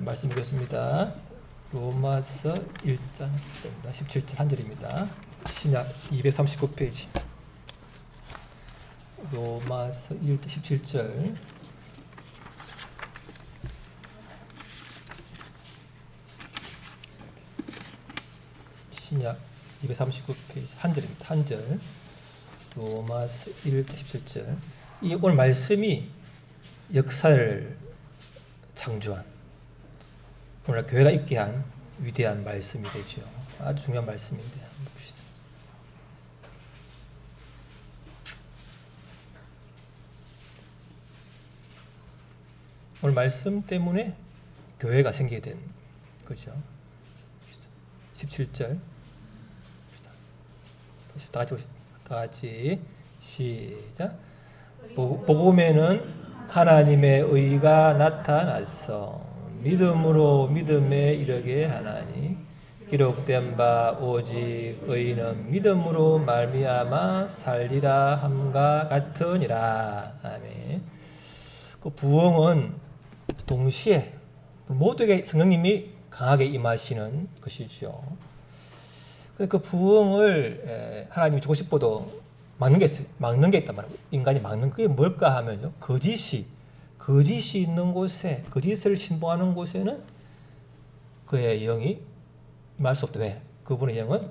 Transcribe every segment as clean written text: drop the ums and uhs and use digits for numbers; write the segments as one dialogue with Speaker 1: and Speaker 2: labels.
Speaker 1: 말씀 읽겠습니다. 로마서 1장 17절 한 절입니다. 신약 239페이지. 로마서 1장 17절. 신약 239페이지 한 절입니다. 한 절. 로마서 1장 17절. 이 오늘 말씀이 역사를 창조한, 오늘 교회가 있게 한 위대한 말씀이 되죠. 아주 중요한 말씀인데 한번 봅시다. 오늘 말씀 때문에 교회가 생기게 된 거죠. 17절. 다 같이 시작. 복음에는 하나님의 의가 나타났어 믿음으로 믿음에 이르게 하나니 기록된 바 오직 의인은 믿음으로 말미암아 살리라 함과 같으니라. 아멘. 그 부흥은 동시에 모두에게 성령님이 강하게 임하시는 것이죠. 그 부흥을 하나님이 주고 싶어도 막는 게 있단 말이에요. 인간이 막는 그게 뭘까 하면요. 거짓이 있는 곳에, 거짓을 신봉하는 곳에는 그의 영이 임할 수 없다. 왜? 그분의 영은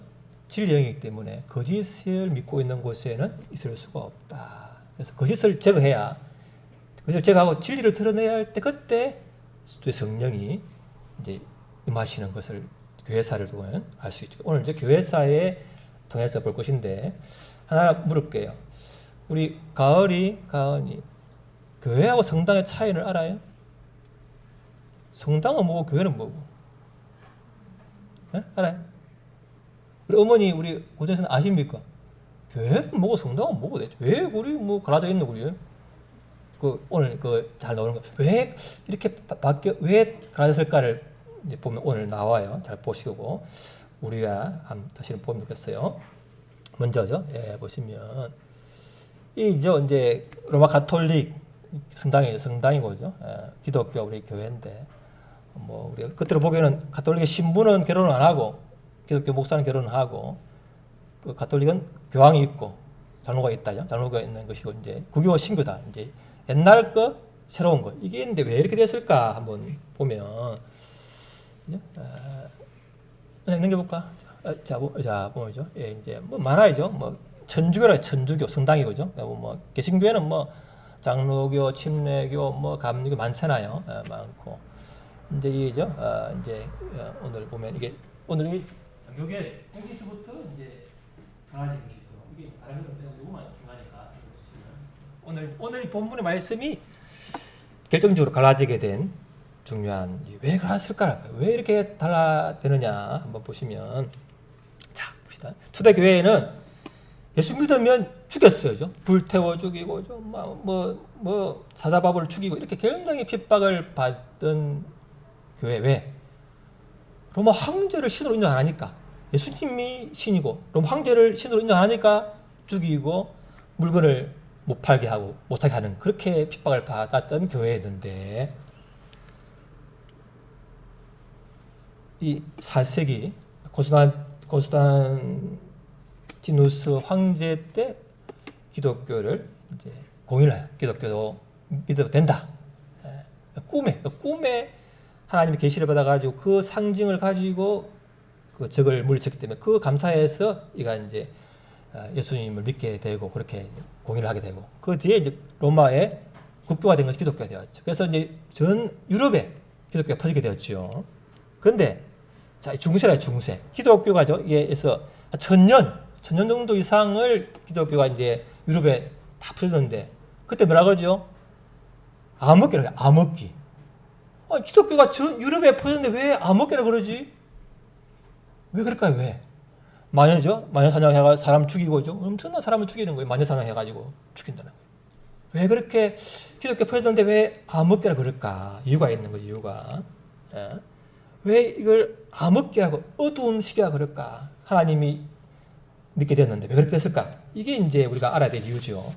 Speaker 1: 진리의 영이기 때문에 거짓을 믿고 있는 곳에는 있을 수가 없다. 그래서 거짓을 제거해야, 거짓을 제거하고 진리를 드러내야 할 때, 그때 성령이 이제 임하시는 것을 교회사를 보면 알 수 있죠. 오늘 이제 교회사에 통해서 볼 것인데, 하나 물을게요. 우리 가은이 교회하고 성당의 차이를 알아요? 성당은 뭐고 교회는 뭐고? 네? 알아요? 우리 어머니, 우리 고전에서는 아십니까? 교회는 뭐고 성당은 뭐고? 왜 우리 뭐 갈라져 있는 거예요? 오늘 잘 나오는 거. 왜 이렇게 왜 갈라졌을까를 이제 보면 오늘 나와요. 잘 보시고 우리가 한번 다시 보면 좋겠어요. 먼저죠. 예, 보시면 이제 로마 가톨릭 성당이고죠. 예, 기독교 우리 교회인데 뭐 우리가 그때로 보기에는 가톨릭의 신부는 결혼을 안 하고 기독교 목사는 결혼을 하고 그 가톨릭은 교황이 있고 장로가 있다죠. 장로가 있는 것이고 이제 구교와 신교다. 이제 옛날 거 새로운 거 이게 있는데 왜 이렇게 됐을까 한번 보면 넘겨볼까? 자, 보죠. 예, 이제 뭐 많아야죠. 뭐 천주교라 천주교 성당이고죠. 뭐 개신교회는 뭐 장로교, 침례교, 뭐 감리교 많잖아요. 많고 이제 이죠. 오늘 보면 이게 오늘 요게 여기서부터 이제 달라진 것이죠. 이게 다른 건 너무만 중요하니까 오늘 이 본문의 말씀이 결정적으로 갈라지게 된 중요한 왜 갈랐을까? 왜 이렇게 달라되느냐 한번 보시면. 초대교회에는 예수 믿으면 죽였어요. 불태워 죽이고, 뭐 사자밥을 죽이고, 이렇게 굉장히 핍박을 받던 교회. 왜? 로마 황제를 신으로 인정 안 하니까. 예수님이 신이고, 로마 황제를 신으로 인정 안 하니까 죽이고, 물건을 못 팔게 하고, 못 사게 하는, 그렇게 핍박을 받았던 교회였는데, 이 4세기, 콘스탄티누스 황제 때 기독교를 이제 공인해요. 기독교도 믿어도 된다. 꿈에 하나님의 계시를 받아가지고 그 상징을 가지고 그 적을 물리쳤기 때문에 그 감사해서 이가 이제 예수님을 믿게 되고 그렇게 공인을 하게 되고 그 뒤에 이제 로마의 국교가 된 것이 기독교가 되었죠. 그래서 이제 전 유럽에 기독교가 퍼지게 되었죠. 그런데 자, 중세라 중세. 기독교가죠. 이게서 천년 정도 이상을 기독교가 이제 유럽에 다 퍼졌는데 그때 뭐라 그러죠? 암흑기라고 해요. 암흑기. 기독교가 전 유럽에 퍼졌는데 왜 암흑기라 그러지? 왜 그럴까요? 왜? 마녀죠. 마녀 사냥해가 사람 죽이고죠. 엄청난 사람을 죽이는 거예요. 마녀 사냥해가지고 죽인다는 거예요. 왜 그렇게 기독교 퍼졌는데 왜 암흑기라 그럴까? 이유가 있는 거죠. 이유가. 예. 왜 이걸 암흑게 하고 어두운 시기가 그럴까? 하나님이 믿게 됐는데 왜 그렇게 됐을까? 이게 이제 우리가 알아야 될 이유죠.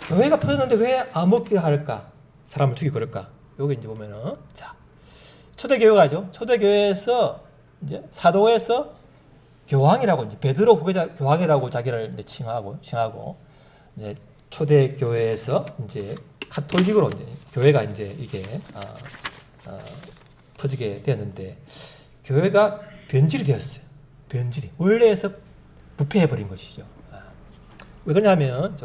Speaker 1: 교회가 퍼졌는데 왜 암흑게 할까? 사람을 죽이고 그럴까? 요게 이제 보면은 자, 초대교회가죠. 초대교회에서 이제 사도에서 교황이라고 이제 베드로 후계자 교황이라고 자기를 이제 칭하고 이제 초대교회에서 이제 카톨릭으로 이제 교회가 이제 이게 퍼지게 되었는데 교회가 변질이 되었어요. 변질이 원래에서 부패해 버린 것이죠. 왜 그러냐면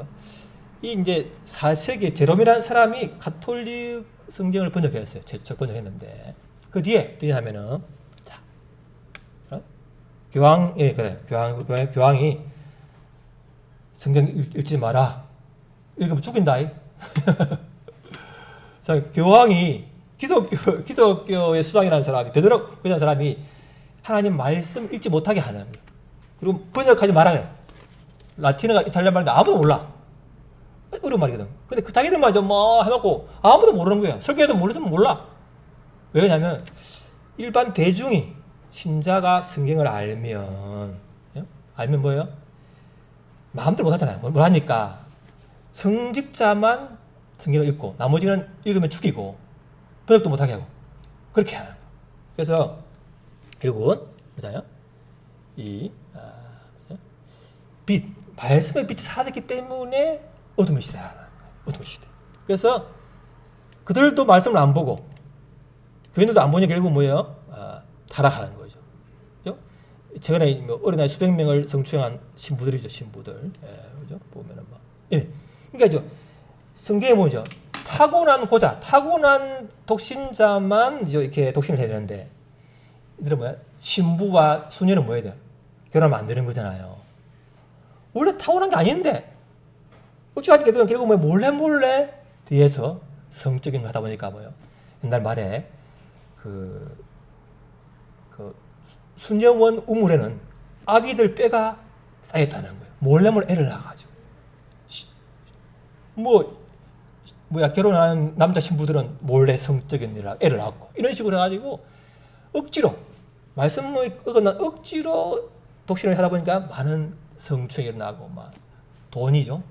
Speaker 1: 이 이제 4세기 제롬이라는 사람이 가톨릭 성경을 번역했어요. 제적 번역했는데 그 뒤에 어떻게 하면은 자, 교황이 성경 읽지 마라. 읽으면 죽인다. 자, 교황이 기독교의 수장이라는 사람이 베드로 그런 사람이 하나님 말씀 읽지 못하게 하는 거예요. 그리고 번역하지 말아요. 라틴어가 이탈리아 말인데 아무도 몰라. 어려운 말이거든. 근데 그 자기들만 뭐 해놓고 아무도 모르는 거야. 설교해도 모르면 몰라. 왜냐면 일반 대중이 신자가 성경을 알면 뭐예요? 마음대로 못하잖아요. 뭘 하니까 성직자만 성경을 읽고 나머지는 읽으면 죽이고 번역도 못하게 하고 그렇게 하는 거예요. 그래서 결국은 뭐잖아요? 빛, 말씀의 빛이 사라졌기 때문에 어둠의 시대라는 거예요. 어둠의 시대. 그래서 그들도 말씀을 안 보고 교인들도 안 보니 결국 뭐예요? 타락하는 거죠. 그죠? 최근에 뭐 어린아이 수백 명을 성추행한 신부들이죠, 신부들. 그죠? 보면은 막. 그러니까 성경에 뭐죠? 타고난 독신자만 이렇게 독신을 해야 되는데, 이들은 뭐야? 신부와 수녀는 뭐 해야 돼요? 결혼하면 안 되는 거잖아요. 원래 타고난 게 아닌데, 어찌하니까 결국 뭐 몰래 뒤에서 성적인 걸 하다 보니까 뭐예요? 옛날 말에 그 수녀원 우물에는 아기들 뼈가 쌓였다는 거예요. 몰래 애를 낳아가지고. 결혼하는 남자 신부들은 몰래 성적인 애를 낳고 이런 식으로 해가지고 억지로 말씀을 어긋난 억지로 독신을 하다 보니까 많은 성추행이 일어나고 막 돈이죠.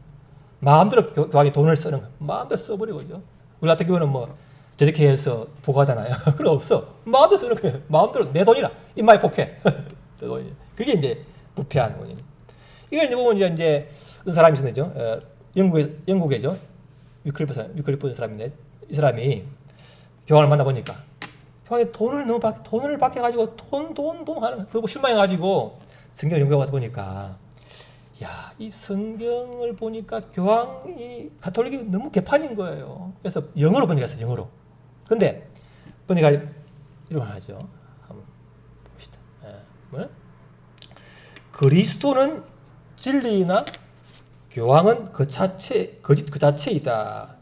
Speaker 1: 마음대로 교황이 돈을 쓰는 거예요. 마음대로 써버리고죠. 우리 같은 경우는 뭐 저렇게 해서 보고하잖아요. 그건 없어. 마음대로 쓰는 거예요. 마음대로 내 돈이라 인마에 복해. 그게 이제 부패한 원인. 이걸 이제 보면 이제 어떤 사람이 있었죠. 영국에죠. 위클리프 사람인데 이 사람이 교황을 만나보니까 교황이 돈을 받게 가지고 돈 하는 거예요. 그리고 실망해가지고 성경을 연구하다 보니까 이 성경을 보니까 가톨릭이 너무 개판인 거예요. 그래서 영어로 번역했어요. 영어로. 그런데 번역이 이런 걸 하죠. 한번 봅시다. 그리스도는 진리이나 교황은 그 자체이다.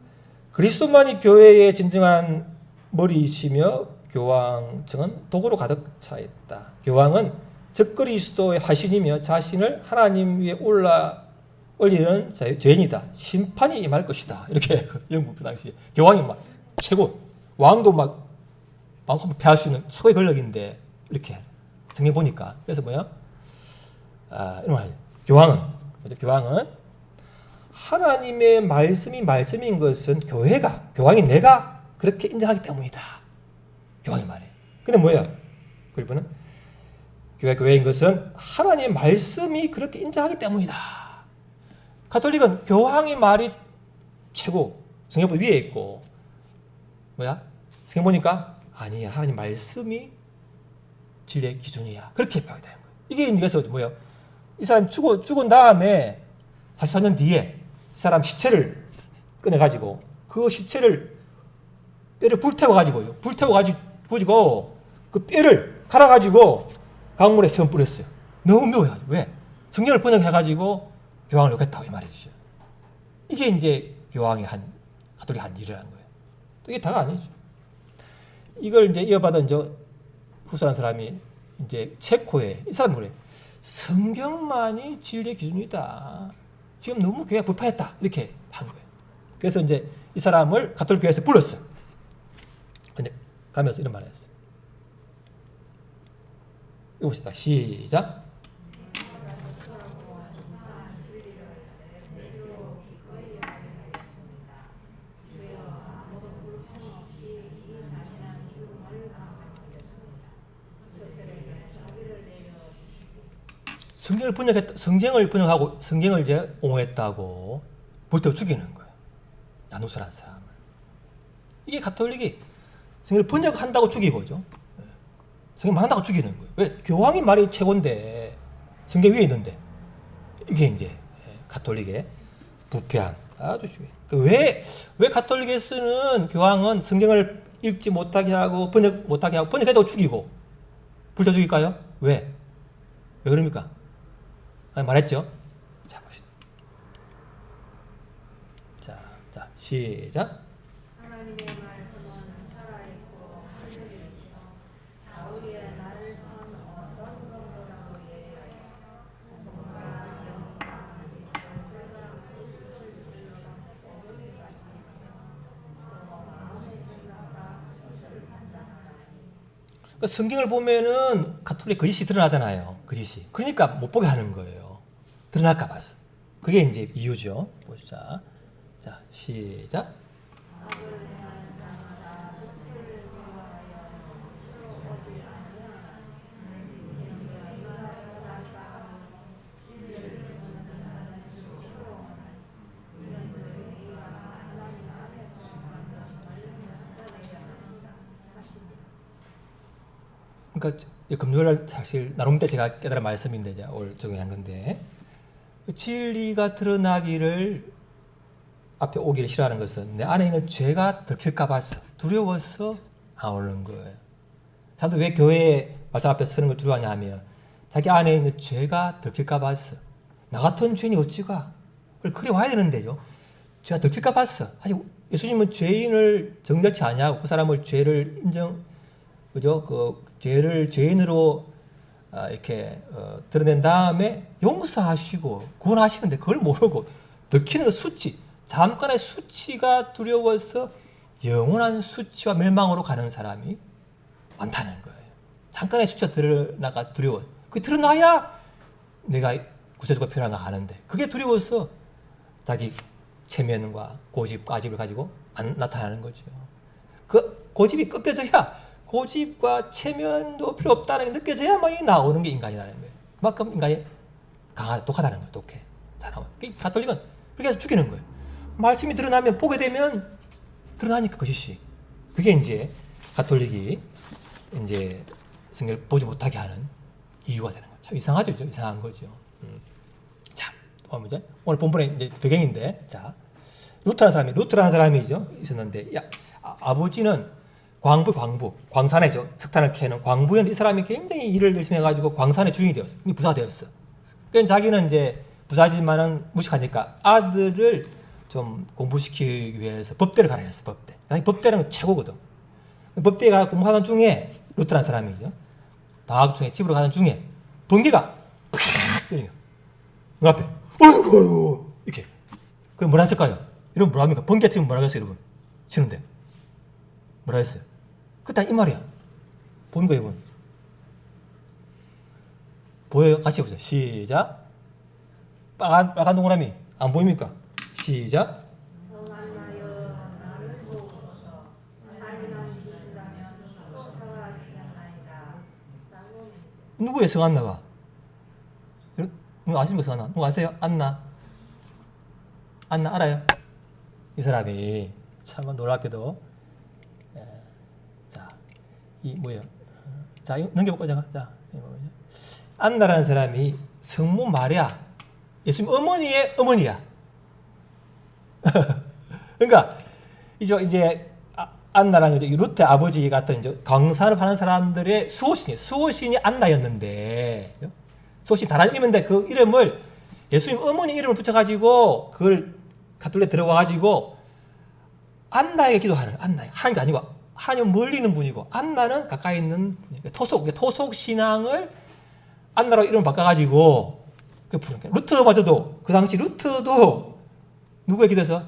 Speaker 1: 그리스도만이 교회의 진정한 머리이시며 교황청은 도구로 가득 차 있다. 교황은 적그리스도의 화신이며 자신을 하나님 위에 올리는 죄인이다. 심판이 임할 것이다. 이렇게 영국 그 당시에 교황이 막 최고, 왕도 막 한번 패할 수 있는 최고의 권력인데 이렇게 성경 보니까 그래서 뭐야? 이런 교황은 하나님의 말씀인 것은 교황이 내가 그렇게 인정하기 때문이다. 교황이 말해. 근데 뭐야? 그리고는 교회인 것은 하나님의 말씀이 그렇게 인정하기 때문이다. 가톨릭은 교황의 말이 최고, 성경보다 위에 있고, 성경 보니까 아니야, 하나님 말씀이 진리의 기준이야. 그렇게 배워야 되는 거예요. 이게 그래서 뭐예요? 이 사람 죽은 다음에 44년 뒤에 이 사람 시체를 꺼내가지고 그 시체를 뼈를 불태워가지고 그 뼈를 갈아가지고 강물에 세워 뿌렸어요. 너무 묘해가지고. 왜? 성경을 번역해가지고 교황을 욕했다고 이 말이죠. 이게 이제 가톨릭이 한 일이라는 거예요. 이게 다가 아니죠. 이걸 이제 이어받은 후수라는 사람이 이제 체코에 이 사람이 그래. 성경만이 진리의 기준이다. 지금 너무 교회가 불파했다. 이렇게 한 거예요. 그래서 이제 이 사람을 가톨릭 교회에서 불렀어요. 근데 가면서 이런 말을 했어요. 이거 봅시다. 시작. 성경을 번역하고 성경을 이제 옹호했다고 불태워 죽이는 거예요. 야누스라는 사람을. 이게 가톨릭이 성경을 번역한다고 죽이고죠. 성경 말한다고 죽이는 거예요. 왜? 교황이 말이 최고인데 성경 위에 있는데 이게 이제 가톨릭의 부패한 아주 중요해요. 왜 가톨릭에서는 교황은 성경을 읽지 못하게 하고 번역해도 죽이고 불태워 죽일까요? 왜 그럽니까? 말했죠? 자, 봅시다. 자, 시작.
Speaker 2: 하나님의 말씀은 살아있고 하늘이시여 다윗의 나를 선 어떤 것보다도 예하여 공과 영광 열쇠가 수술을 받고 우리 가지며 또 마음의 생각과 수술을 판단하나니.
Speaker 1: 그러니까 성경을 보면은 가톨릭 거짓이 드러나잖아요. 거짓이. 그러니까 못 보게 하는 거예요. 드러날까 봐서. 그게 이제 이유죠. 보자. 자, 시작. 그러니까 금요일 사실 나름 때 제가 깨달은 말씀인데 이제 오늘 적용한 건데 진리가 드러나기를 앞에 오기를 싫어하는 것은 내 안에 있는 죄가 들킬까 봐서 두려워서 안 오는 거예요. 사람들 왜 교회에 말씀 앞에 서는 걸 두려워하냐 하면 자기 안에 있는 죄가 들킬까 봐서 나 같은 죄인이 어찌가 그래 와야 되는데요. 죄가 들킬까 봐서 사실 예수님은 죄인을 정죄치 아니하고 그 사람을 죄를 그죠? 그 죄를 죄인으로 이렇게 드러낸 다음에 용서하시고 구원하시는데 그걸 모르고 들키는 그 수치, 잠깐의 수치가 두려워서 영원한 수치와 멸망으로 가는 사람이 많다는 거예요. 잠깐의 수치가 드러나가 두려워. 그게 드러나야 내가 구세주가 필요한 거 아는데 그게 두려워서 자기 체면과 고집, 까집을 가지고 안 나타나는 거죠. 그 고집이 꺾여져야 고집과 체면도 필요 없다는 게 느껴져야만 나오는 게 인간이라는 거예요. 그만큼 인간이 독하다는 거예요. 독해. 가톨릭은 그렇게 해서 죽이는 거예요. 말씀이 드러나면 보게 되면 드러나니까 거짓이. 그게 이제 가톨릭이 이제 성경을 보지 못하게 하는 이유가 되는 거예요. 참 이상하죠, 이상한 거죠. 자, 오늘 본문의 이제 배경인데, 자, 루트라는 사람이죠. 있었는데, 아버지는 광산에죠. 석탄을 캐는 광부였는데 이 사람이 굉장히 일을 열심히 해가지고 광산의 주인이 되었어. 부자가 되었어. 그러니까 자기는 이제 부자지만은 무식하니까 아들을 좀 공부시키기 위해서 법대를 가라 했어. 법대는 최고거든. 법대에 가서 공부하는 중에 루트라는 사람이죠. 방학 중에 집으로 가는 중에 번개가 팍 때리요. 그 앞에 어이구 이렇게. 그 뭐라 했을까요? 이러면 뭐라 합니까? 번개 치면 뭐라 했어요, 여러분? 치는데 뭐라 했어요? 그딱 이 말이야. 보는 거예요, 이분. 보여요? 같이 해보세요. 시작. 빨간 동그라미 안 보입니까? 시작.
Speaker 2: 성한나여 나를 보소서. 하나님만 주신다면 또 살아있겠나이다.
Speaker 1: 누구예요, 성한나가? 누구 아십니까, 성한나? 누구 아세요? 안나 알아요? 이 사람이 참 놀랍게도 이 뭐예요? 자, 이거 넘겨볼까 제가? 자, 안나라는 사람이 성모 마리아, 예수님 어머니의 어머니야. 그러니까 이제 안나라는 이제 루트 아버지 같은 이제 광산을 파는 사람들의 수호신이 안나였는데, 수호신 다른 이름인데 그 이름을 예수님 어머니 이름을 붙여가지고 그걸 가톨릭에 들어와가지고 안나에게 기도하는 안나예요. 하나님이 아니고. 하나님은 멀리 있는 분이고 안나는 가까이 있는 분이니까 토속 신앙을 안나로 이름을 바꿔가지고 루트마저도 그 당시 루트도 누구의 기도해서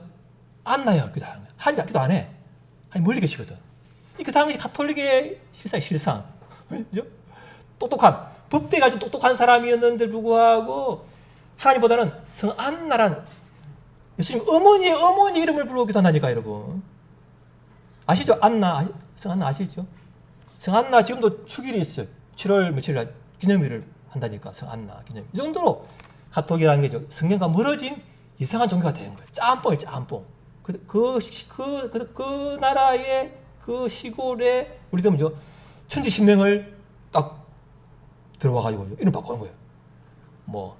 Speaker 1: 안나요 기도하는 거야. 하나님 기도 안 해. 하나님 멀리 계시거든. 그 당시 가톨릭의 실상 그죠? 똑똑한 법대가 좀 똑똑한 사람이었는데 불구하고 하나님보다는 성 안나란 예수님 어머니 이름을 부르고 기도한다니까 여러분. 아시죠? 성안나 아시죠? 성안나 지금도 축일이 있어요. 7월 며칠 날 기념일을 한다니까 성안나 기념. 이 정도로 가톨릭이라는 게 성경과 멀어진 이상한 종교가 된 거예요. 짬뽕이에요, 짬뽕. 그 나라의 그 시골에 우리들 뭐죠? 천지신명을 딱 들어와가지고 이름 바꾸는 거예요. 뭐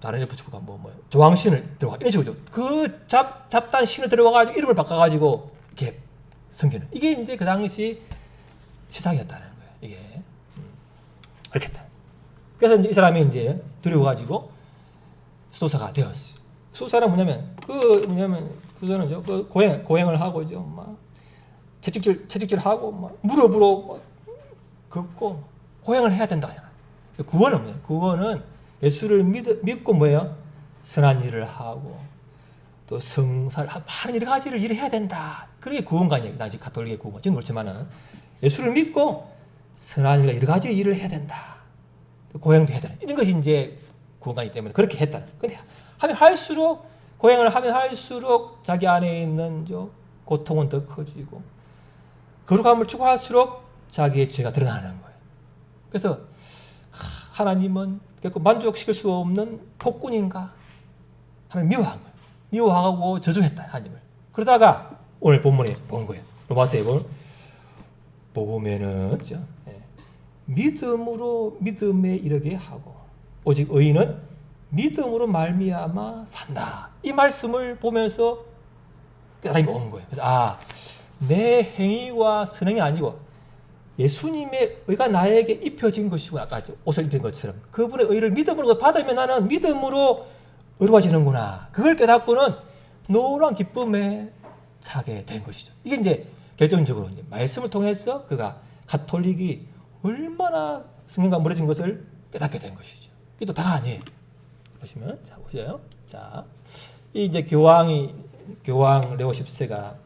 Speaker 1: 다른 일 붙여볼까 뭐 조왕신을 들어가 이런 식으로 그 잡단 신을 들어와가지고 이름을 바꿔가지고 이렇게 섬기는 이게 이제 그 당시 시상이었다는 거예요. 이게 그렇게 했다. 그래서 이제 이 사람이 이제 두려워가지고 수도사가 되었어요. 수도사는 뭐냐면 그거는 그 고행을 하고 이제 막 채찍질하고 막 무릎으로 막 긋고 고행을 해야 된다. 구원은 뭐예요? 구원은 예수를 믿고 뭐예요? 선한 일을 하고 또 성사를 많은 여러 가지를 일을 해야 된다. 그게 구원관이에요. 당시 가톨릭의 구원. 지금 그렇지만은 예수를 믿고 선한 일과 여러 가지 일을 해야 된다. 또 고행도 해야 된다. 이런 것이 이제 구원관이기 때문에 그렇게 했다는. 근데 하면 할수록 고행을 하면 할수록 자기 안에 있는 고통은 더 커지고 거룩함을 추구할수록 자기의 죄가 드러나는 거예요. 그래서 하나님은 결코 만족시킬 수 없는 폭군인가? 하나님 미워한 거예요. 미워하고 저주했다 하나님을. 그러다가 오늘 본문에 본 거예요. 로마서에 보면은 믿음으로 믿음에 이르게 하고 오직 의인은 믿음으로 말미암아 산다. 이 말씀을 보면서 깨달음이 온 거예요. 그래서 내 행위와 선행이 아니고 예수님의 의가 나에게 입혀진 것이고 아까 옷을 입힌 것처럼 그분의 의를 믿음으로 받으면 나는 믿음으로 의로워지는구나. 그걸 깨닫고는 놀라운 기쁨에 차게 된 것이죠. 이게 이제 결정적으로 이제 말씀을 통해서 그가 가톨릭이 얼마나 성경과 멀어진 것을 깨닫게 된 것이죠. 이게 또 다가 아니에요. 보시면 자 보세요. 자, 이 이제 교황 레오 10세가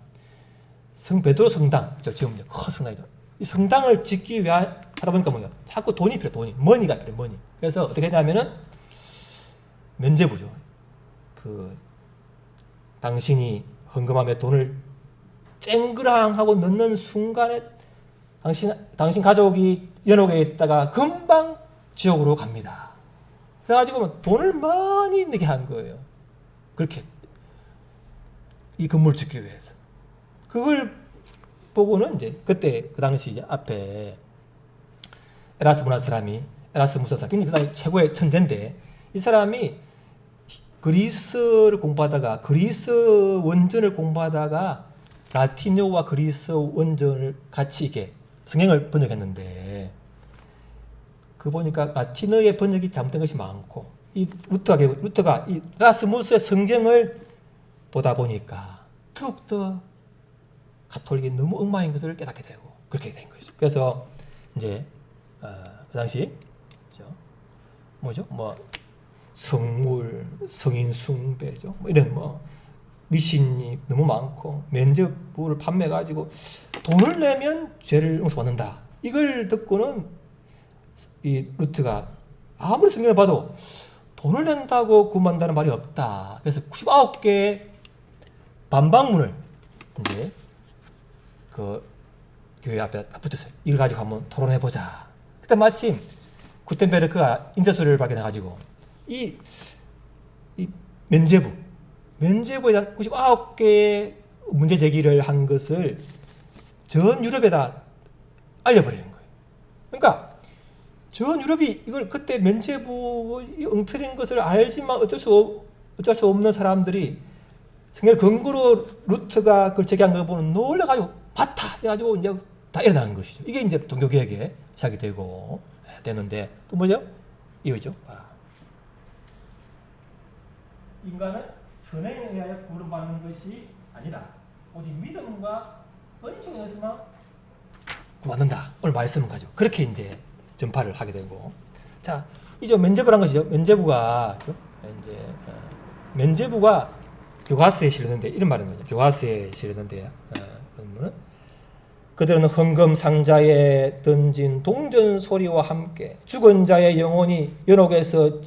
Speaker 1: 성 베드로 성당 지금 이제 큰 성당이죠. 이 성당을 짓기 위한 하다 보니까 뭐예요? 자꾸 돈이 필요, 돈이 머니가 필요, 머니. 그래서 어떻게 했냐면은 면죄부죠. 그 당신이 헌금함에 돈을 쨍그랑하고 넣는 순간에 당신 가족이 연옥에 있다가 금방 지옥으로 갑니다. 그래가지고 돈을 많이 내게 한 거예요. 그렇게 이 건물을 짓기 위해서. 그걸 보고는 이제 그때 그 당시 이제 앞에 에라스무라는 사람이 에라스무스 사람, 굉장히 그 당시 최고의 천재인데 이 사람이 그리스를 공부하다가 그리스 원전을 공부하다가 라틴어와 그리스 원전을 같이 이렇게 성경을 번역했는데 그 보니까 라틴어의 번역이 잘못된 것이 많고 이 루터가 이 에라스무스의 성경을 보다 보니까 더욱더 가톨릭이 너무 엉망인 것을 깨닫게 되고 그렇게 된 거죠. 그래서 이제 그 당시 성물, 성인 숭배죠. 이런 미신이 너무 많고 면죄부를 판매해가지고 돈을 내면 죄를 용서받는다. 이걸 듣고는 이 루트가 아무리 성경을 봐도 돈을 낸다고 구원받는다는 말이 없다. 그래서 99개의 반박문을 이제 그 교회 앞에 붙였어요. 이걸 가지고 한번 토론해보자. 그때 마침 구텐베르크가 인쇄소리를 발견해가지고 이 면죄부에 대한 99개의 문제 제기를 한 것을 전 유럽에다 알려버리는 거예요. 그러니까 전 유럽이 이걸 그때 면죄부 엉터리인 것을 알지만 어쩔 수 없는 사람들이 성경을 근거로 루트가 그걸 제기한 걸 보는 놀래가지고 맞다 해가지고 이제 다 일어나는 것이죠. 이게 이제 종교개혁의 시작이 되는데 또 뭐죠? 이거죠. 인간은 선행에 의하여 구원받는 것이 아니라 오직 믿음과 은총에서만 구원받는다. 오늘 말씀은 가죠. 그렇게 이제 전파를 하게 되고, 자 이제 면죄부란 것이죠. 면죄부가 교과서에 실렸는데 이런 말인 거죠. 교과서에 실렸는데 그들은 헌금 상자에 던진 동전 소리와 함께 죽은 자의 영혼이 연옥에서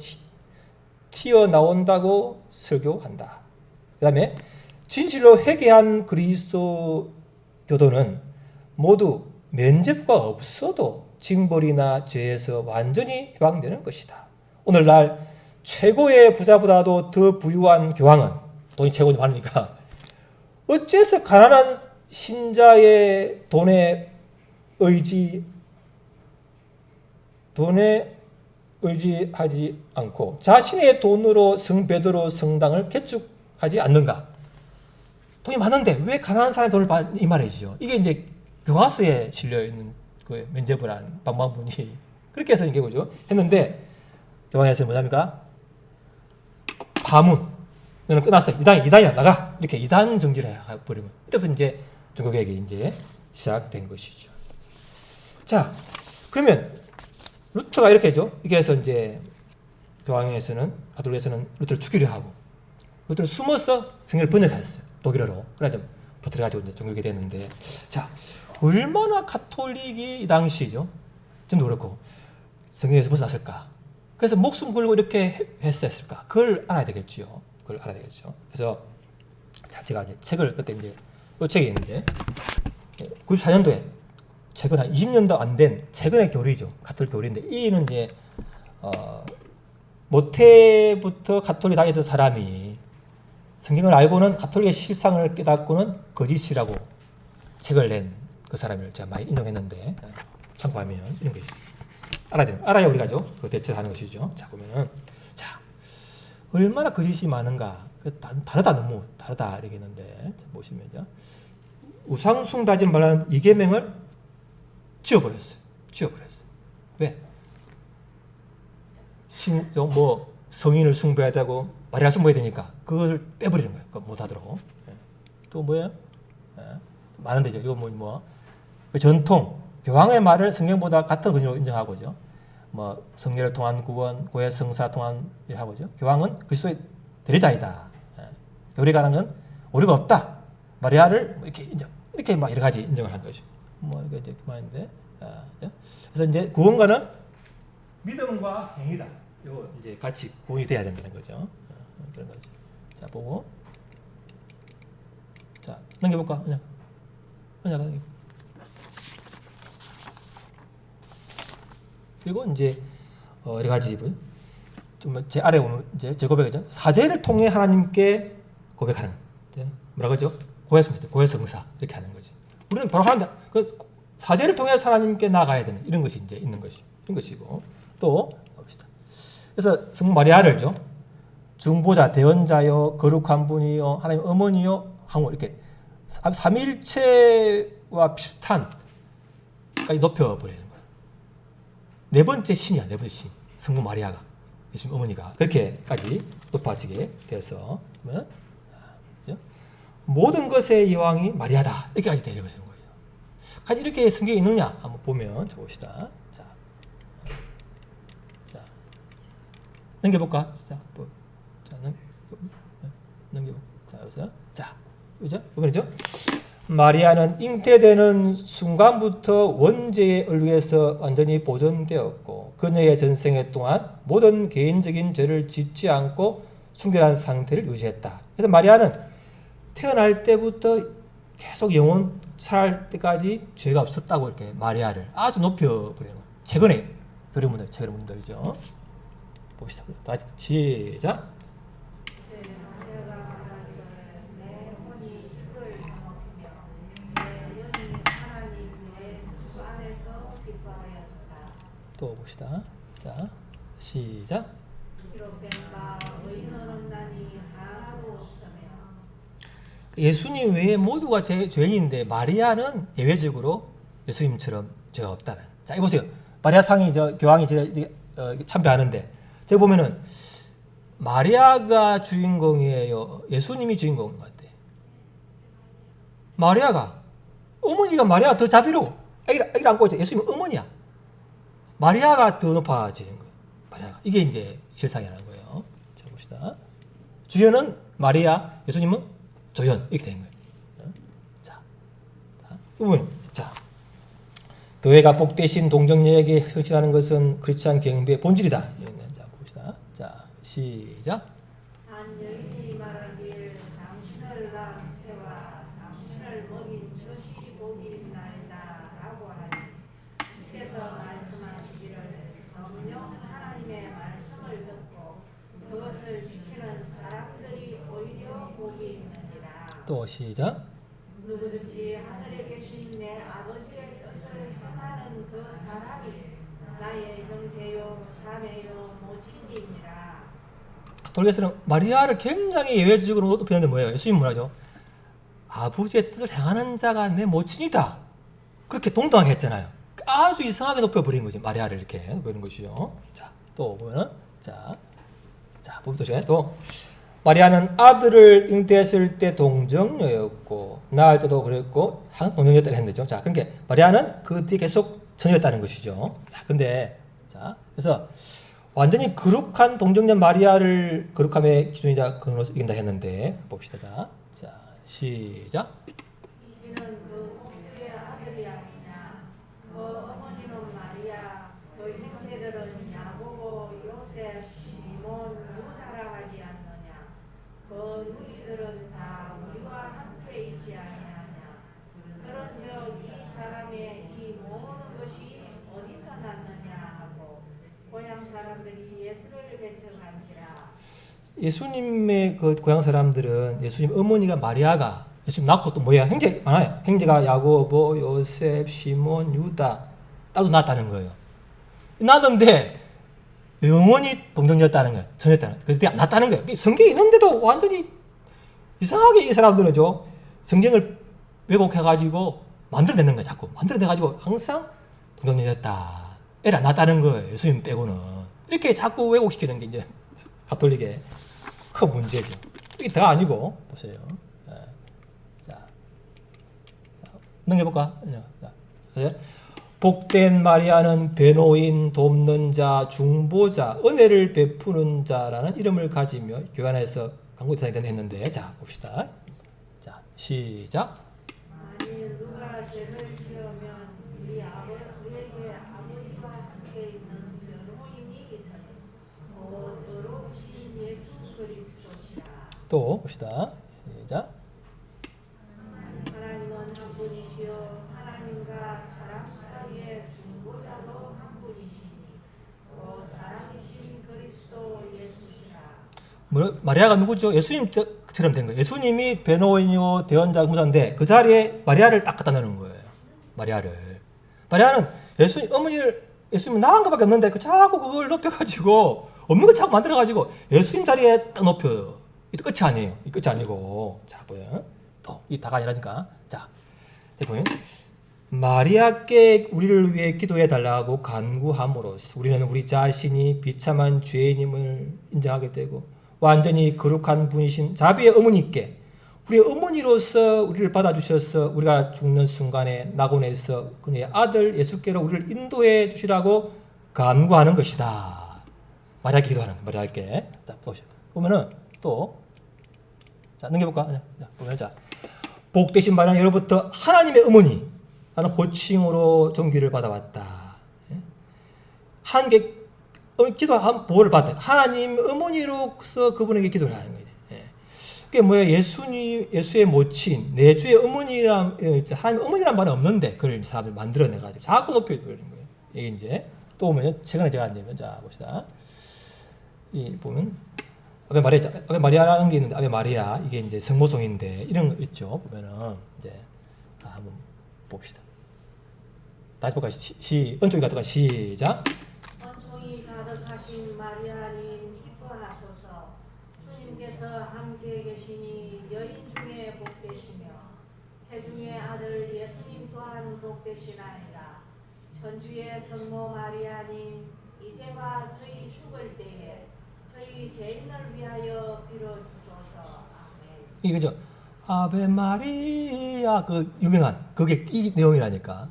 Speaker 1: 튀어나온다고 설교한다. 그 다음에 진실로 회개한 그리스도 교도는 모두 면죄부가 없어도 징벌이나 죄에서 완전히 해방되는 것이다. 오늘날 최고의 부자보다도 더 부유한 교황은 돈이 최고로 많으니까 어째서 가난한 신자의 돈에 의지하지 않고 자신의 돈으로 성 베드로 성당을 개축하지 않는가? 돈이 많은데 왜 가난한 사람의 돈을 받? 이 말이죠. 이게 이제 교과서에 실려 있는 그 면죄부란 방방분이 그렇게 해서 이게 그죠? 했는데 교황에서 뭐냐니까 파문 너는 끝났어. 이단이야 나가 이렇게 이단 정지를 해버리고 이때부터 이제 종교개혁이 이제 시작된 것이죠. 자 그러면 루터가 이렇게 하죠. 이렇게 해서 이제 교황에서는 가톨릭에서는 루터를 죽이려 하고 루터는 숨어서 성경을 번역했어요. 독일어로. 그래 좀 버텨가지고 이제 종교개혁이 됐는데 자 얼마나 가톨릭이 이 당시죠. 지금도 그렇고 성경에서 벗어났을까? 그래서 목숨 걸고 이렇게 했을까? 그걸 알아야 되겠죠. 그걸 알아야 되겠죠. 그래서 제가 이제 책을 그때 이제 이 책이 있는데 94년도에 최근 한 20년도 안 된 최근의 교리죠. 가톨릭 교리인데 이는 이제 모태부터 가톨릭 다니던 사람이 성경을 알고는 가톨릭의 실상을 깨닫고는 거짓이라고 책을 낸 그 사람을 제가 많이 인용했는데 참고하면 이런 게 있어요. 알아야 돼요. 알아야 우리가 그 대처하는 것이죠. 자 보면은 자 얼마나 거짓이 많은가. 다르다 너무 다르다 이렇게 있는데 보시면요. 우상숭배하지 말라는 이계명을 지워버렸어요. 왜? 성인을 숭배해야 되고 마리아 숭배해야 되니까 그걸 빼버리는 거예요. 그거 못하도록. 또 뭐예요? 많은데죠. 이거 전통 교황의 말을 성경보다 같은 근거로 인정하고죠. 성례를 통한 구원, 고해 성사 통한 일 하고죠. 교황은 그리스도의 대리자이다. 교리가는 건 오류가 없다. 마리아를 이렇게 인정, 이렇게 막 여러 가지 인정을 한 거죠. 이게 이제 그만인데. 그래서 이제 구원과는 믿음과 행위다. 이거 이제 같이 구원이 돼야 된다는 거죠. 그런 거죠. 자 보고, 자 넘겨볼까? 그냥. 그리고 이제 여러 가지 제 아래 오는 이제 제 고백이죠. 사죄를 통해 하나님께 고백하는 뭐라고 하죠? 고해성사 이렇게 하는 거죠. 우리는 바로 하는데 그 사죄를 통해 하나님께 나아가야 되는 이런 것이 이제 있는 것이 이런 것이고 또 봅시다. 그래서 성모 마리아를죠. 중보자, 대언자요, 거룩한 분이요, 하나님 어머니요, 항우 이렇게 삼위일체와 비슷한까지 높여버리는 거예요. 네 번째 신이야, 네 번째 신. 성모 마리아가, 예수님 어머니가 그렇게까지 높아지게 되어서 모든 것의 여왕이 마리아다 이렇게까지 내려가는 거예요. 과연 이렇게 성경에 있느냐 한번 보면 봅시다. 자, 넘겨볼까? 넘겨볼까? 자, 여기서 그죠? 보면죠. 마리아는 잉태되는 순간부터 원죄의 얼룩에서 완전히 보존되었고 그녀의 전생애 동안 모든 개인적인 죄를 짓지 않고 순결한 상태를 유지했다. 그래서 마리아는 태어날 때부터 계속 영원 살 때까지 죄가 없었다고 이렇게 마리아를 아주 높여버리는 거예요. 최근에 그림문들죠. 봅시다. 다시 시작. 또 봅시다. 자, 시작.
Speaker 2: 기록된 바 의인은 없나니 하나도 없으며.
Speaker 1: 예수님 외에 모두가 죄인인데 마리아는 예외적으로 예수님처럼 죄가 없다는. 자, 이 보세요. 마리아 상이 교황이 참배하는데 제가 보면은 마리아가 주인공이에요. 예수님이 주인공인 것 같아. 마리아가 어머니가 마리아가 더 자비로워. 아기를 안고 있죠. 예수님은 어머니야. 마리아가 더 높아지는 거예요. 마리아가. 이게 이제 실상이라는 거예요. 자, 봅시다. 주연은 마리아, 예수님은 조연. 이렇게 되는 거예요. 자, 보면, 자, 교회가 복되신 동정녀에게 헌신하는 것은 크리스찬 경배의 본질이다. 자, 봅시다. 자, 시작.
Speaker 2: 한 여인이 말하길 당신을 낳은 태와 당신을 먹인 젖이 복이 있나이다 라고 하니
Speaker 1: 또 시작.
Speaker 2: 누구든지 하늘에 계신 내 아버지의 뜻을 행하는 그 사람이 나의 형제요 자매요 모친이니라.
Speaker 1: 가톨릭에서는 마리아를 굉장히 예외적으로 표현하는데 뭐예요? 예수님 뭐라죠? 아버지의 뜻을 행하는 자가 내 모친이다. 그렇게 동등하게 했잖아요. 아주 이상하게 높여버린 거지. 마리아를 이렇게 높여버린 것이죠. 자, 또 보면은 자, 보면 또 마리아는 아들을 잉태했을 때 동정녀였고 낳을 때도 그랬고 항상 동정녀였다는 했는데죠. 자, 그러니까 마리아는 그 뒤에 계속 전이었다는 것이죠. 자, 근데 자, 그래서 완전히 거룩한 동정녀 마리아를 거룩함의 기준이자 근원으로서 이긴다 했는데 봅시다. 자, 시작.
Speaker 2: 이는 그 홍수의 아들이 아니냐. 그 어머니는 마리아, 그 형제들은 야고보, 요셉, 시몬, 유다라 하지 않느냐. 그 누이들은 다 우리와 함께 있지 아니하냐. 그런즉 이 사람의 이 모든 것이 어디서 났느냐 하고 고향 사람들이 예수를 배척한지라.
Speaker 1: 예수님의 그 고향 사람들은 예수님 어머니가 마리아가 예수님 낳고 또 뭐야? 형제 많아요. 형제가 야고보, 요셉, 시몬, 유다 따로 낳았다는 거예요. 낳았는데 영원히 동정이었다는 거예요. 전이었다는 거예요. 그때 낳았다는 거예요. 성경이 있는데도 완전히 이상하게 이 사람들은요. 성경을 왜곡해가지고 만들어내는 거예요. 자꾸 만들어내가지고 항상 동정이었다. 애를 안 낳았다는 거예요. 예수님 빼고는. 이렇게 자꾸 왜곡시키는 게 이제 가톨릭의 큰 문제죠. 이게 다 아니고 보세요. 자, 넘겨볼까? 자, 복된 마리아는 변호인, 돕는 자, 중보자, 은혜를 베푸는 자라는 이름을 가지며 교회 안에서 간구의 대상이 된다 했는데, 자 봅시다. 자, 시작.
Speaker 2: 만일 누가 죄를 지으면 우리에게 아버지와 함께 있는 변호인이 있으니 곧 의로우신 예수 그리스도시라.
Speaker 1: 또 봅시다. 시작.
Speaker 2: 하나님은 한 분이시요 하나님과 사람 사이의 중보자도 한 분이시니 곧 사람이신 그리스도 예수시라.
Speaker 1: 마리아가 누구죠? 예수님처럼 된 거예요. 예수님이 변호인이고 대언자 공자인데 그 자리에 마리아를 딱 갖다 놓는 거예요. 마리아는 예수님 낳은 것밖에 없는데 그 자꾸 그걸 높여가지고 없는 걸 자꾸 만들어가지고 예수님 자리에 딱 높여요. 이 끝이 아니에요. 이 끝이 아니고 자 보여. 또 이 다가 아니라니까. 자 보면 마리아께 우리를 위해 기도해 달라고 간구함으로써 우리는 우리 자신이 비참한 죄인임을 인정하게 되고 완전히 거룩한 분이신 자비의 어머니께 우리의 어머니로서 우리를 받아주셔서 우리가 죽는 순간에 낙원에서 그의 아들 예수께로 우리를 인도해 주시라고 간구하는 것이다. 마리아께 기도하는 거예요. 마리아께. 자, 보면은 또 자, 넘겨볼까? 자, 보면 자, 복되신 마리아 여로부터 하나님의 어머니 라는 호칭으로 존귀를 받아왔다. 하나님께 기도한 보호를 받다. 하나님 어머니로서 그분에게 기도를 하는 거예요. 그게 뭐예요? 예수의 모친, 내 주의 어머니란 하나님 어머니란 말은 없는데 그걸 사람들 만들어내 가지고 자꾸 높여버리는 거예요. 이게 이제 또 보면 최근에 제가 안내면 자 봅시다. 이 보면 아베 마리아라는 게 있는데 아베 마리아 이게 이제 성모송인데 이런 거 있죠. 보면은 이제 한번 봅시다. 다시 볼까요? 은총이 가득한 시작.
Speaker 2: 은총이 가득하신 마리아님 기뻐하소서. 주님께서 함께 계시니 여인 중에 복되시며 태중의 아들 예수님 또한 복되시나이다. 천주의 성모 마리아님 이제와 저희 죽을 때에 저희 죄인을 위하여 빌어주소서. 아멘.
Speaker 1: 이거죠. 아베 마리아 그 유명한 그게 이 내용이라니까.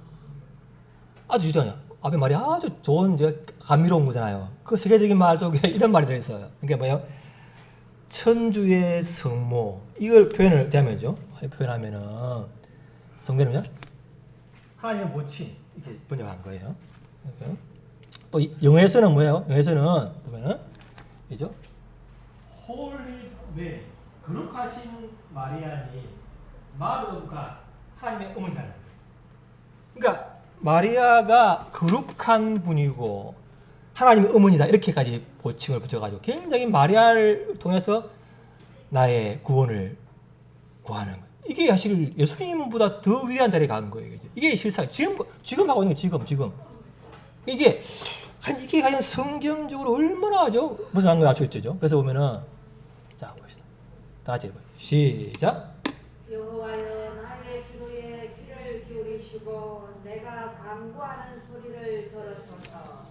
Speaker 1: 아주 유전이야. 아베 마리아 아주 좋은 이제 감미로운 거잖아요. 그 세계적인 말 속에 이런 말이 들어있어요. 그게 뭐예요? 천주의 성모 이걸 표현을 하면죠. 표현하면은 성경은요. 하나님의 모친 이렇게 번역한 거예요. 또 영어에서는 뭐예요? 영어에서는 보면은 이죠. Holy Mary 거룩하신 마리아니 Mother of God 하나님의 어머니라는 거예요. 그러니까 마리아가 거룩한 분이고 하나님의 어머니다 이렇게까지 호칭을 붙여가지고 굉장히 마리아를 통해서 나의 구원을 구하는 거예요. 이게 사실 예수님보다 더 위대한 자리에 간 거예요. 이게 실상 지금 하고 있는 거 지금 이게 과연 성경적으로 얼마나 무슨 한 거 아시겠죠? 그래서 보면은 자 봅시다. 다 같이 해봐요. 시작.
Speaker 2: 여호와여 나의 기도에 귀를 기울이시고 내가 간구하는 소리를 들으소서.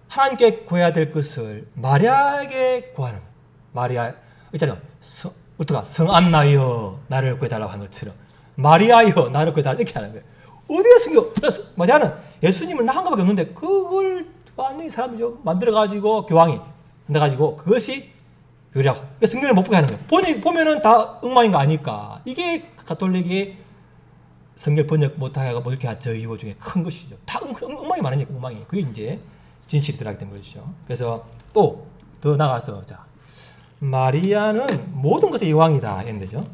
Speaker 1: 하나님께 구해야 될 것을 마리아에게 구하는 거예요. 마리아 있잖아요. 어떡하 성안나여 나를 구해달라고 하는 것처럼 마리아여 나를 구해달라 이렇게 하는 거예요. 어디에 성경? 그래서 마리아는 예수님을 낳은 것밖에 없는데 그걸 완전히 사람이 만들어가지고 교황이 만들어가지고 그것이 요리하고 그러니까 성경을 못 보게 하는 거예요. 보면은 다 엉망인 거 아니까. 이게 가톨릭이 성경 번역 못하게 못 이렇게 한 저 이유 중에 큰 것이죠. 다 엉망이 많으니까 엉망이. 그게 이제 진실이 들어가기 때문에 그렇죠. 그래서 또 더 나가서 자 마리아는 모든 것의 여왕이다 이런 데죠.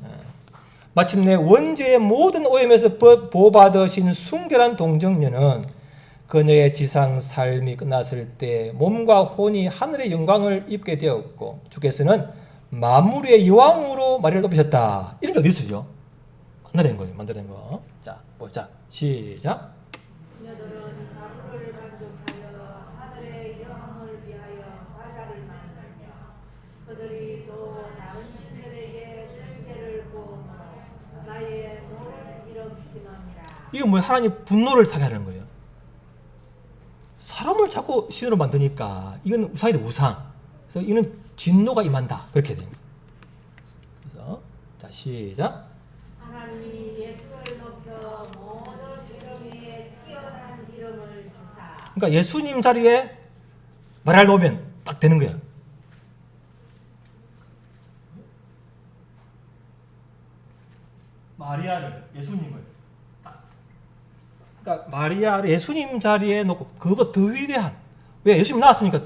Speaker 1: 마침내 원죄의 모든 오염에서 보호받으신 순결한 동정녀는 그녀의 지상 삶이 끝났을 때 몸과 혼이 하늘의 영광을 입게 되었고 주께서는 만물의 여왕으로 마리아를 높이셨다. 이런 게 어디 있어요? 만들어낸 거. 자, 보자. 시작.
Speaker 2: 그녀들은 가루를 반죽하여 하늘의 여왕을 위하여 과자를 만들며 그들이 또 다른 신들에게 절제를 구하므로 나의 노를 일으키느니라.
Speaker 1: 이거 뭐 하나님 분노를 사게 하는 거예요. 사람을 자꾸 신으로 만드니까 이건 우상이다 우상. 그래서 이는 진노가 임한다. 그렇게 됩니다. 그래서 자 시작.
Speaker 2: 하나님이 예수를 높여 모든 이름 위에 뛰어난 이름을 주사.
Speaker 1: 그러니까 예수님 자리에 마리아를 놓으면 딱 되는 거야. 마리아를 예수님을 그러니까 마리아를 예수님 자리에 놓고 그보다 더 위대한 왜 예수님 나왔으니까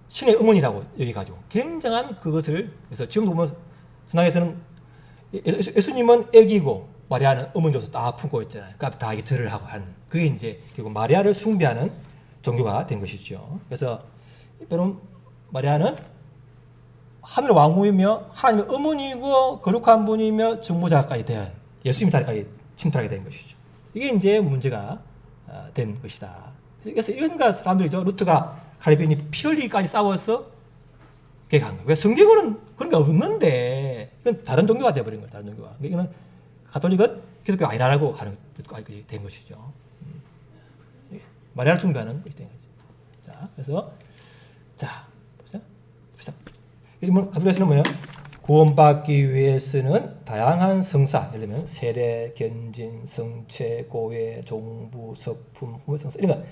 Speaker 1: 신의 어머니라고 여기가지고 굉장한 그것을 그래서 지금도 보면 신앙에서는 예수님은 애기고 마리아는 어머니로서 다 품고 있잖아요. 그러니까 다 이게 절을 하고 한 그게 이제 결국 마리아를 숭배하는 종교가 된 것이죠. 그래서 여러분 마리아는 하늘 왕후이며 하나님의 어머니이고 거룩한 분이며 중보자까지 된 예수님 자리까지 침투하게 된 것이죠. 이게 이제 문제가 된 것이다. 그래서 이런가 사람들이죠. 루트가 갈비니 피 흘리기까지 싸워서 그렇게 한 거예요. 왜 성경은 그런 게 없는데 이건 다른 종교가 되어버린 거예요. 다른 종교가. 이거는 가톨릭은 기독교 아니라고 하는 것까지 된 것이죠. 마리아를 숭배하는 것이 된 거죠. 자, 그래서 자 보자. 그래서 가톨릭에서는 뭐예요? 구원받기 위해서는 다양한 성사, 예를 들면 세례, 견진, 성체, 고회, 종부, 석품, 후무성사 이런 거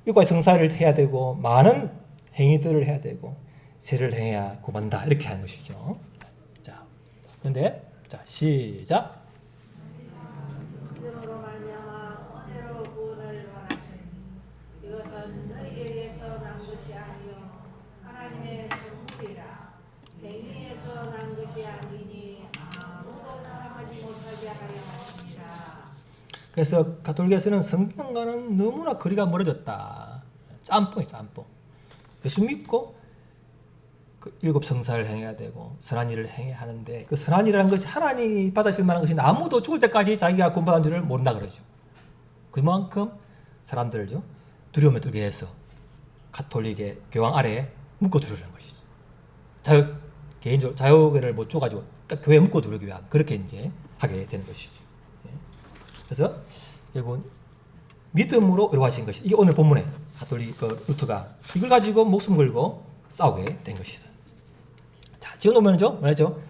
Speaker 1: 이거까지 성사를 해야 되고 많은 행위들을 해야 되고 세례를 행해야 구원받는다 이렇게 하는 것이죠. 자, 그런데 자 시작.
Speaker 2: 믿음으로 말미암아 은혜로 구원을 받았으니 이것은 너희에게서 난 것이 아니요 하나님의 선물이라. 행위에서 난 것이 아니니 아무도 사랑하지 못하게 하려 하시니라.
Speaker 1: 그래서 가톨릭에서는 성경과는 너무나 거리가 멀어졌다. 짬뽕이 짬뽕. 예수 믿고 그 7 성사를 행해야 되고 선한 일을 행해야 하는데 그 선한 일이라는 것이 하나님이 받으실 만한 것이 아무도 죽을 때까지 자기가 구원받은 줄을 모른다 그러죠. 그만큼 사람들을요 두려움에 들게 해서 가톨릭의 교황 아래에 묶어 두려는 것이죠. 개인적으로 자유를 못 줘가지고 교회에 묶어 두르기 위한 그렇게 이제 하게 되는 것이죠. 그래서 결국 믿음으로 이루어진 것이 이게 오늘 본문에 가톨릭 루트가 이걸 가지고 목숨 걸고 싸우게 된 것이다. 자, 지금 보면은죠, 뭐랬죠?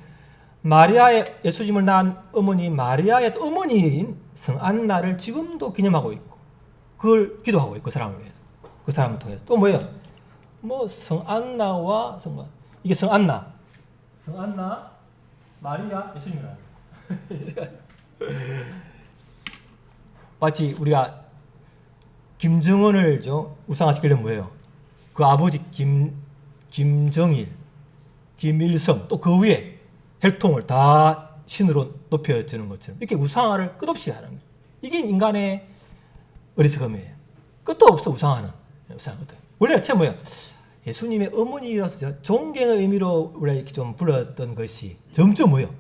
Speaker 1: 마리아의 예수님을 낳은 어머니 마리아의 어머니인 성안나를 지금도 기념하고 있고, 그걸 기도하고 있고 그 사람을 위해서, 그 사람을 통해서 또 뭐예요? 뭐 성안나와 이게 성안나, 마리아, 예수님이라. 마치 우리가 김정은을 우상화시키려면 뭐예요? 그 아버지 김정일, 김일성 또 그 위에 혈통을 다 신으로 높여주는 것처럼 이렇게 우상화를 끝없이 하는 거예요. 이게 인간의 어리석음이에요. 끝도 없어 우상화는. 원래 처음 뭐예요? 예수님의 어머니로서 존경의 의미로 원래 이렇게 좀 불렀던 것이 점점 뭐예요?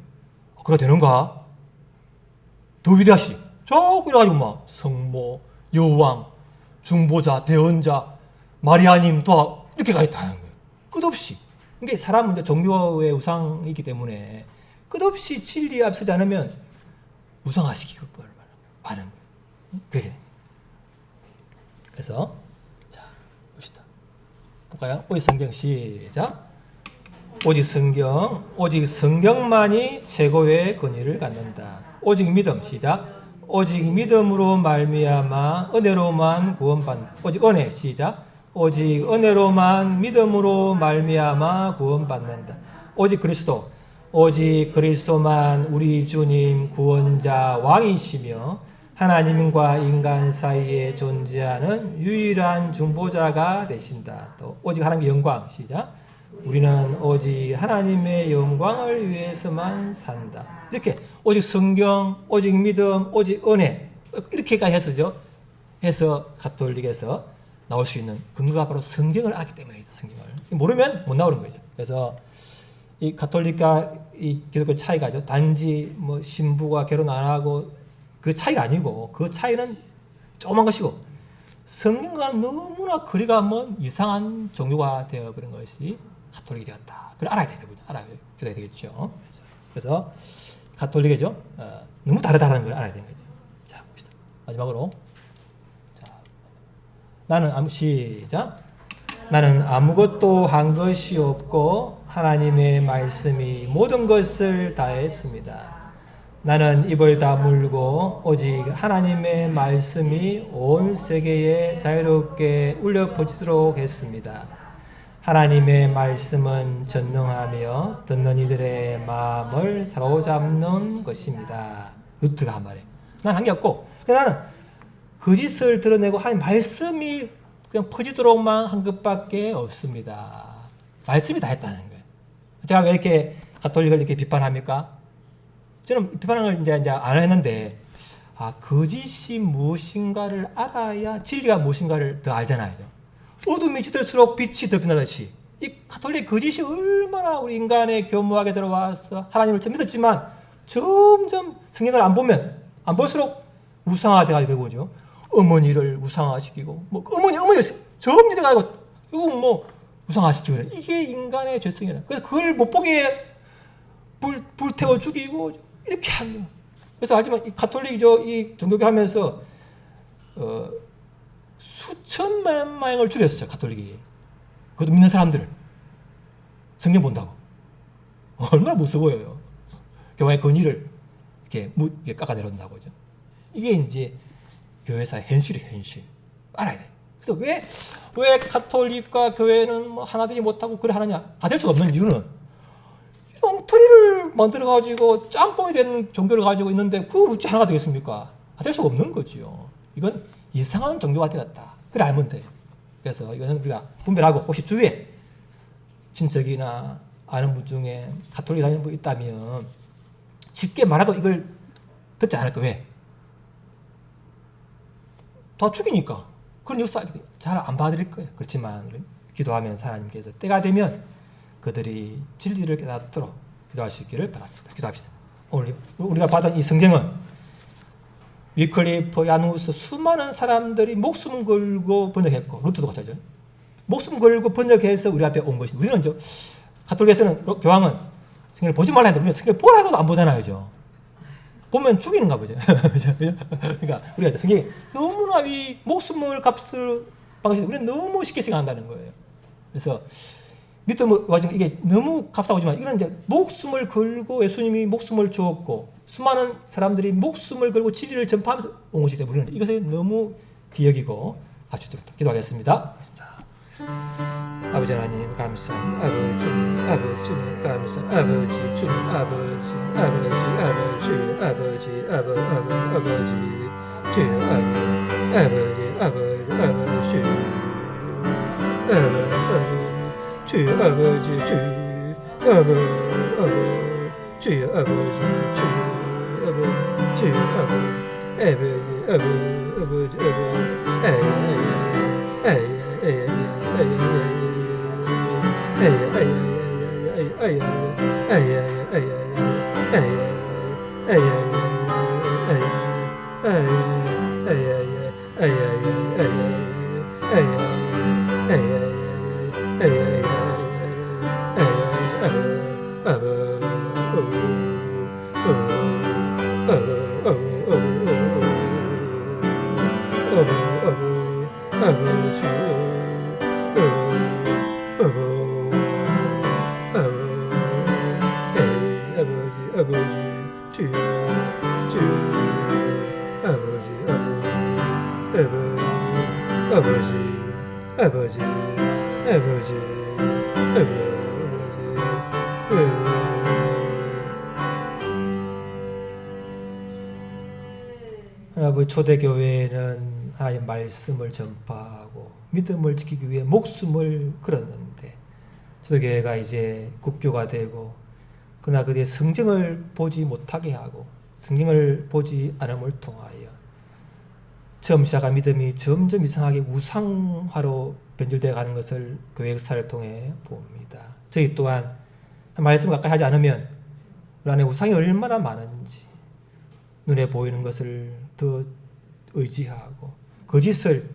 Speaker 1: 그래 되는가?
Speaker 3: 더 위대하시. 저 이래가지고 막 성모, 여왕, 중보자, 대언자, 마리아님 도와 이렇게 가 있다는 거예요. 끝없이. 그러니까 사람은 이제 종교의 우상이기 때문에 끝없이 진리 앞에 서지 않으면 우상화시키고 많은 거예요. 그게. 그래서 자 봅시다. 볼까요? 오직 성경 시작. 오직 성경만이 최고의 권위를 갖는다. 오직 믿음 시작. 오직 믿음으로 말미암아 은혜로만 구원받는다. 오직 은혜 시작. 오직 은혜로만 믿음으로 말미암아 구원받는다. 오직 그리스도만 우리 주님 구원자 왕이시며 하나님과 인간 사이에 존재하는 유일한 중보자가 되신다. 또 오직 하나님의 영광 시작. 우리는 오직 하나님의 영광을 위해서만 산다. 이렇게 오직 성경, 오직 믿음, 오직 은혜 이렇게까지 해서 가톨릭에서 나올 수 있는 근거가 바로 성경을 알기 때문이다. 성경을 모르면 못 나오는 거죠. 그래서 이 가톨릭과 이 기독교 차이가죠. 단지 뭐 신부가 결혼 안 하고 그 차이가 아니고 그 차이는 조그만 것이고 성경과 너무나 거리가 먼 이상한 종교가 되어버린 것이 가톨릭이 되었다. 그걸 알아야 되는 거죠. 알아야 되겠죠. 그래서 가톨릭이죠. 너무 다르다는 걸 알아야 되는 거죠. 자, 봅시다. 마지막으로 나는 아무것도 한 것이 없고 하나님의 말씀이 모든 것을 다했습니다. 나는 입을 다물고 오직 하나님의 말씀이 온 세계에 자유롭게 울려 퍼지도록 했습니다. 하나님의 말씀은 전능하며 듣는 이들의 마음을 사로잡는 것입니다. 루트가 한 말이에요. 난 한 게 없고 나는 거짓을 드러내고 하나님 말씀이 그냥 퍼지도록만 한 것밖에 없습니다. 말씀이 다 했다는 거예요. 제가 왜 이렇게 가톨릭을 이렇게 비판합니까? 저는 비판을 이제 안 했는데 거짓이 무엇인가를 알아야 진리가 무엇인가를 더 알잖아요. 어둠이 짙을수록 빛이 더 빛나듯이 이 가톨릭 거짓이 얼마나 우리 인간의 교묘하게 들어와서 하나님을 믿었지만 점점 성경을 안 볼수록 우상화돼가지고 그러죠. 어머니를 우상화시키고 뭐 어머니를 점점 가지고 이거 뭐 우상화시키고 그래. 이게 인간의 죄성이라. 그래서 그걸 못 보게 불태워 죽이고 이렇게 하는 거예요. 그래서 알지만 이 가톨릭이죠. 이 종교교 하면서 수천만 명을 죽였어요. 가톨릭이. 그것도 믿는 사람들을 성경 본다고. 얼마나 무서워요. 교회의 권위를 이렇게 깎아내린다고 그죠. 이게 이제 교회사의 현실이에요. 현실. 알아야 돼. 그래서 왜 가톨릭과 교회는 뭐 하나 되지 못하고 그래 하느냐? 다 될 수가 없는 이유는 엉터리를 만들어가지고 짬뽕이 된 종교를 가지고 있는데 그거 어찌 하나가 되겠습니까? 다 될 수가 없는 거죠. 이건 이상한 종교가 되었다. 그래 알면 돼. 그래서 이거는 우리가 분별하고 혹시 주위에 친척이나 아는 분 중에 가톨릭 다니는 분 있다면 쉽게 말해도 이걸 듣지 않을 거예요. 왜? 다 죽이니까. 그런 역사 잘 안 받아들일 거예요. 그렇지만 기도하면 하나님께서 때가 되면 그들이 진리를 깨닫도록 기도할 수 있기를 바랍니다. 기도합시다. 오늘 우리가 받은 이 성경은 위클리프, 야누스 수많은 사람들이 목숨 걸고 번역했고 루트도 같아요. 목숨 걸고 번역해서 우리 앞에 온 것입니다. 우리는 가톨릭에서는 교황은 성경을 보지 말라 했는데 우리는 성경을 보라고도 안 보잖아요. 그죠? 보면 죽이는가 보죠. 그러니까 우리가 성경이 너무나 이 목숨을 값을 방식 우리는 너무 쉽게 생각한다는 거예요. 그래서 믿음을 가지고 이게 너무 값싸고지만 이런 이제 목숨을 걸고 예수님이 목숨을 주었고 수많은 사람들이 목숨을 걸고 진리를 전파하면서 온 것이기 때문에 우리는 이것을 너무 비여기고 갖추도록 기도하겠습니다. 아버지 하나님 감사합니다. 아버지 주님, 아버지 주님 감사합니다. 아버지 주님, 아버지 주여 아버지 주여 아버지 주여 아버지 주여 아버지 아버지, 초대교회는 하나님의 말씀을 전파하고 믿음을 지키기 위해 목숨을 걸었는데 초대교회가 이제 국교가 되고 그러나 그의 성경을 보지 못하게 하고 성경을 보지 않음을 통하여 처음 시작한 믿음이 점점 이상하게 우상화로 변질되어 가는 것을 교회 역사를 통해 봅니다. 저희 또한 말씀을 가까이 하지 않으면 우리 안에 우상이 얼마나 많은지 눈에 보이는 것을 더 의지하고 거짓을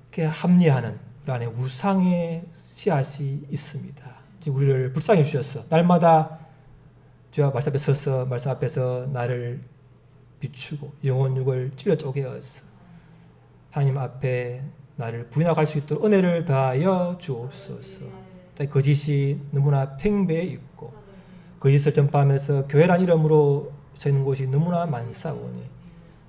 Speaker 3: 이렇게 합리화하는 우리 안에 우상의 씨앗이 있습니다. 지금 우리를 불쌍히 주셨어. 날마다 주와 말씀 앞에 서서 말씀 앞에서 나를 비추고 영혼육을 찔러 쪼개어서 하나님 앞에 나를 부인하고 갈 수 있도록 은혜를 다하여 주옵소서. 거짓이 너무나 팽배해 있고 거짓을 전파하면서 교회란 이름으로 서있는 곳이 너무나 많사오니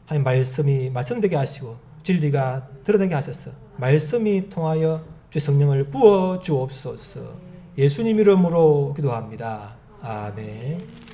Speaker 3: 하나님 말씀이 말씀되게 하시고 진리가 드러나게 하셔서 말씀이 통하여 주의 성령을 부어 주옵소서. 예수님 이름으로 기도합니다. 아멘.